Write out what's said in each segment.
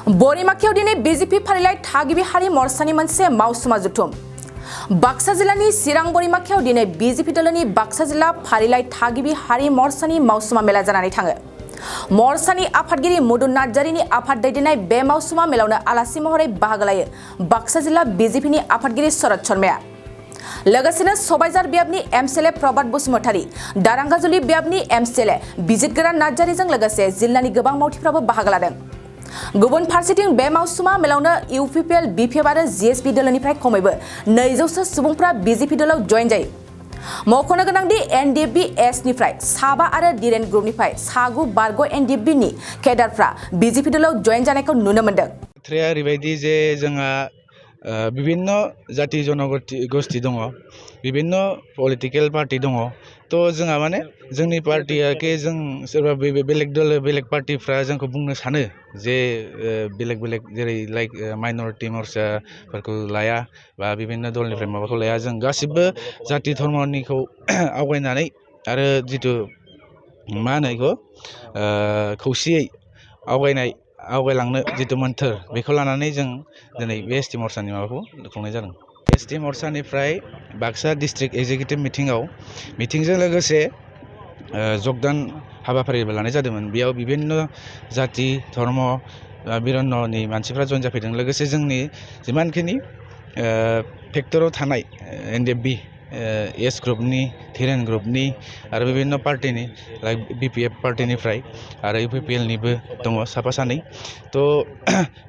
बरिमाखियाव दिनै बिजेपि फारिलाइ थागिबि हारि मर्चानि मोनसे मावसुमा जुथुम बाक्सा जिल्लानि चिरां बरिमाखियाव दिनै बिजेपि दलनि बाक्सा जिल्ला फारिलाइ थागिबि हारि मर्चानि मावसुमा मेला जानानै थाङो। मर्चानि आफादगिरि मुदुन नार्जारिनि आफाद दैदेननाय बे मावसुमा मेलावनो आलासि महरै बाहागो लायो बाक्सा जिल्ला बिजेपिनि आफादगिरि शरद शर्माया। लोगोसेनो सबायजार बियाबनि एमसिएलए प्रभात बसुमतारी, दारांगाजुलि बियाबनि एमसिएलए बिजितगोरान नार्जारिजों लोगोसे जिल्लानि गोबां मावथिफ्राबो बाहागो लादों। गुबुन फारसेथिं बे मावसुमा मेलावनो इउपिपिएल बिपिएफ आरो जिएसपि दलनिफ्राय खमैबो 200 सुबुंफ्रा बिजेपि दलाव जयेन जायो। मख'नो गोनांदि एनडिएफबि एसनिफ्राय साबा आरो डिरेन ग्रुपनिफ्राय सागु बारग' एनडिएफबिनि केडारफ्रा बिजेपि दलाव जयेन जानायखौ नुनो मोन्दों। बाथ्राया ओरैबायदि जे जोंहा विभिन्न जाति जनगोष्ठी दङ, विभिन्न पलिटिकेल पार्टी दङ। तो जोंहा माने जोंनि पार्टीयाके जों सोरबा बेलेग दल बेलेग पार्टीफ्रा जोंखौ बुंनो सानो जे बेलेग जेरै लाइक माइनरिटी मर्चाफोरखौ लाया बा विभिन्न दलनिफ्राय माबाखौ लाया। जों गासिबो जाति धर्मनिखौ आवगायनानै आरो जिथु मा होनो बेखौ खौसेयै आवगायलांनो जिथु मोन्थोर बेखौ लानानै जों दिनै बे एसटि मर्चानि माबाखौ खुंनाय जादों। एसटि मर्चानिफ्राय बाक्सा डिस्ट्रिक्ट एग्जिकिउटिभ मिटिंजों लोगोसे जगदान हाबाफारिबो लानाय जादोंमोन। बेयाव विभिन्न जाति धर्म बिरन्ननि मानसिफ्रा जयेन जाफैदों। लोगोसे जोंनि जिमानखिनि फेक्टराव थानाय एनडिएफबि एस ग्रुपनि, धिरेन ग्रुपनि आरो विभिन्न पार्टीनि लाइक बिपिएफ पार्टीनिफ्राय आरो इउपिपिएलनिबो दङ साफा सानै। तो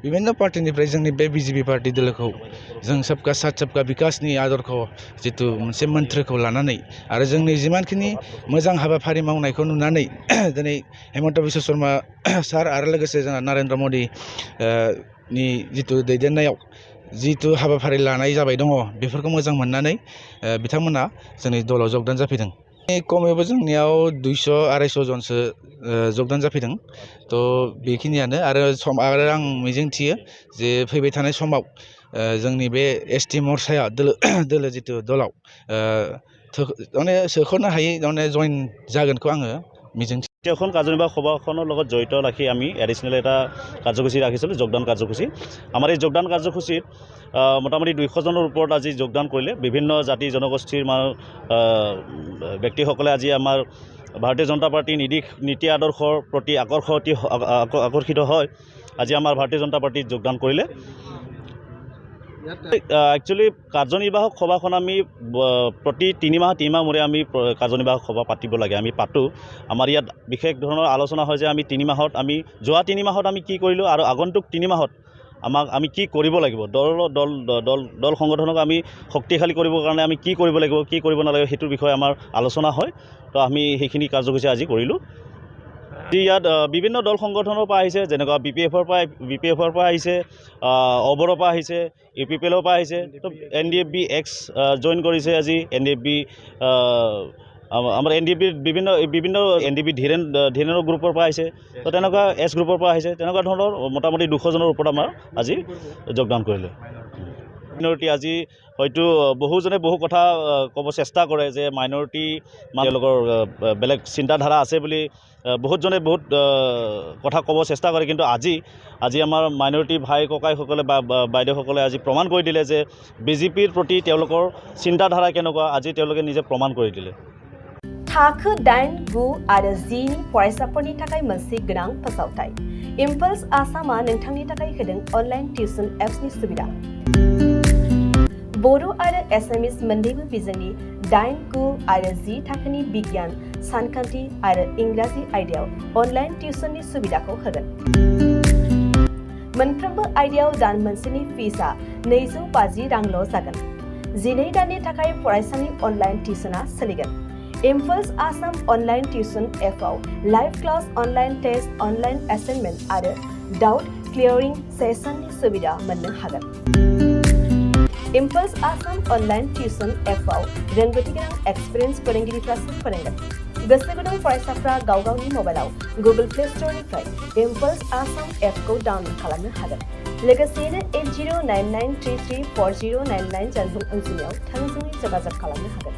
विभिन्न पार्टीनिफ्राय जोंनि बे बिजेपि पार्टी दोलोखौ जों सबका साथ सबका बिकासनि आदर्श जिथु मोनसे मोन्थ्रखौ लानानै आरो जोंनि जिमानखिनि मोजां हाबाफारि मावनायखौ नुनानै दिनै हेमन्त बिश्व शर्मा सार आरो लोगोसे जोंहा नरेन्द्र मदि नि जिथु दैदेननायाव जिथु हाबाफारि लानाय जाबाय दङ, बेफोरखौ मोजां मोननानै बिथांमोना जोंनि दलाव जगदान जाफैदों। खमैबो जोंनियाव 200-250 जनसो जगदान जाफैदों। तो बेखिनियानो आरो आं मिजिंथियो जे फैबाय थानाय समाव जोंनि बे एसटि मर्चाया दोलो जिथु दलाव माने सोख'नो हायै माने जयेन जागोनखौ आङो मिजिंथियो। এখন কাৰ্যনিৰ্বাহক সভাখনৰ লগত জড়িত ৰাখি আমি এডিশ্যনেল এটা কাৰ্যসূচী ৰাখিছিলোঁ, যোগদান কাৰ্যসূচী। আমাৰ এই যোগদান কাৰ্যসূচীত মোটামুটি 200 জনৰ ওপৰত আজি যোগদান কৰিলে। বিভিন্ন জাতি জনগোষ্ঠীৰ ব্যক্তিসকলে আজি আমাৰ ভাৰতীয় জনতা পাৰ্টীৰ নীতি আদৰ্শৰ প্ৰতি আকৰ্ষিত হয় আজি আমাৰ ভাৰতীয় জনতা পাৰ্টীত যোগদান কৰিলে। একচুৱেলি কাৰ্যনিৰ্বাহক সভাখন আমি প্ৰতি 3 মাহ মূৰে আমি কাৰ্যনিৰ্বাহক সভা পাতিব লাগে, আমি পাতোঁ। আমাৰ ইয়াত বিশেষ ধৰণৰ আলোচনা হয় যে আমি 3 মাহত যোৱা 3 মাহত আমি কি কৰিলোঁ আৰু আগন্তুক 3 মাহত আমি কি কৰিব লাগিব, দল সংগঠনক আমি শক্তিশালী কৰিবৰ কাৰণে আমি কি কৰিব লাগিব, কি কৰিব নালাগে, সেইটোৰ বিষয়ে আমাৰ আলোচনা হয়। তো আমি সেইখিনি কাৰ্যসূচী আজি কৰিলোঁ। ইয়াত বিভিন্ন দল সংগঠনৰ পৰা আহিছে, যেনেকুৱা বিপিএফৰ পৰা আহিছে, অবৰৰ পৰা আহিছে, ইউপিপিএলৰ পৰা আহিছে। তো এনডিএফবি এক্স জইন কৰিছে আজি, এনডিএফবি আমাৰ এনডিএফবিৰ বিভিন্ন এনডিএফবি ধিৰেনৰ গ্ৰুপৰ পৰা আহিছে, তো তেনেকুৱা এছ গ্ৰুপৰ পৰা আহিছে। তেনেকুৱা ধৰণৰ মোটামুটি 200 জনৰ ওপৰত আমাৰ আজি যোগদান কৰিলে। মাইনৰিটি আজি হয়তো বহুজনে বহু কথা ক'ব চেষ্টা কৰে যে মাইনৰিটি তেওঁলোকৰ বেলেগ চিন্তাধাৰা আছে বুলি বহুতজনে বহুত কথা ক'ব চেষ্টা কৰে। কিন্তু আজি আমাৰ মাইনৰিটি ভাই ককাইসকলে বা বাইদেউসকলে আজি প্ৰমাণ কৰি দিলে যে বিজেপিৰ প্ৰতি তেওঁলোকৰ চিন্তাধাৰা কেনেকুৱা, আজি তেওঁলোকে নিজে প্ৰমাণ কৰি দিলে। थाखो 8, 9 आरो 10 नि फरायसाफोरनि थाखाय मोनसे गोनां फोसावथाय। इम्पल्स आसामा नोंथांनि थाखाय होदों अनलाइन टिउसन एप्सनि सुबिदा। बर' आरो एसामिस मोन्नैबो बिजोंनि 8, 9 आरो 10 थाखोनि बिगियान, सानखान्थि आरो इंराजि आयदायाव अनलाइन टिउसननि सुबिदाखौ होगोन। मोनफ्रोमबो आयदायाव दान मोनसेनि फिसआ 250 रांल' जागोन। 12 दाननि थाखाय फरायसानि अनलाइन टिउसना सोलिगोन। इम्पल्स आसाम अनलाइन टिउसन एपआव live class, online test, online assignment आरो डाउट क्लियरिं सेसननि सुबिदा मोननो हागोन। इम्पल्स आसाम अनलाइन टिउसन एपआव रोंगौथि गोनां एक्सपिरियेन्स फोरोंगिरिफ्रासो फोरोंगोन। गोसो गुदुं फरायसाफ्रा गावगावनि मबाइलाव गुगल प्ले स्ट'रनिफ्राय इम्पल्स आसाम एपखौ डाउनल'ड खालामनो हागोन। लोगोसेयैनो 8099334099 जानबुं अनजिमायाव थोंजोङै जगाजग खालामनो हागोन।